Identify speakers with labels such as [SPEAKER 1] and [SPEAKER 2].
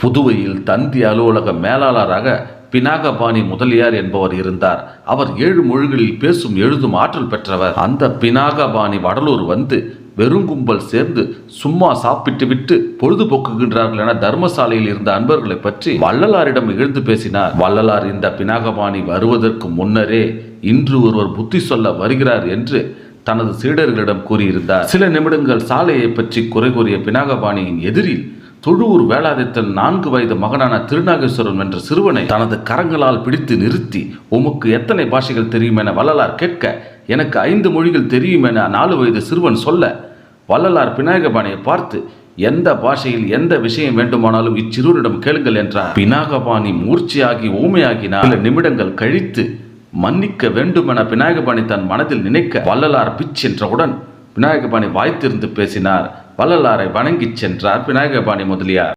[SPEAKER 1] புதுவையில் தந்தி அலுவலக மேலாளராக பினாகபாணி முதலியார் என்பவர் இருந்தார். அவர் 7 மொழிகளில் பேசும் எழுதும் ஆற்றல் பெற்றவர். அந்த பினாகபாணி வடலூர் வந்து வெறுங்கும்பல் சேர்ந்து சும்மா சாப்பிட்டு விட்டு பொழுதுபோக்குகின்றார்கள் என தர்மசாலையில் இருந்த அன்பர்களை பற்றி வள்ளலாரிடம் இகழ்ந்து பேசினார். வள்ளலார் இந்த பினாகபாணி வருவதற்கு முன்னரே இன்று ஒருவர் புத்தி சொல்ல வருகிறார் என்று தனது சீடர்களிடம் கூறியிருந்தார். சில நிமிடங்கள் சாலையை பற்றி குறை கூறிய பினாகபாணியின் எதிரில் தொழுவூர் வேளாதித்தன் 4 வயது மகனான திருநாகேஸ்வரன் என்ற சிறுவனை தனது கரங்களால் பிடித்து நிறுத்தி, உமக்கு எத்தனை பாஷைகள் தெரியும் என வள்ளலார் கேட்க, எனக்கு 5 மொழிகள் தெரியும் என 4 வயது சிறுவன் சொல்ல, வள்ளலார் பினாகபாணியை பார்த்து, எந்த பாஷையில் எந்த விஷயம் வேண்டுமானாலும் இச்சிறுவனிடம் கேளுங்கள் என்றார். பினாகபாணி மூர்ச்சியாகி ஊமையாகினார். சில நிமிடங்கள் கழித்து மன்னிக்க வேண்டும் என பினாகபாணி தன் மனதில் நினைக்க, வள்ளலார் பிச் என்றவுடன் பினாகபாணி வாய்த்திருந்து பேசினார். வள்ளலாரை வணங்கிச் சென்றார் பினாகபாணி முதலியார்.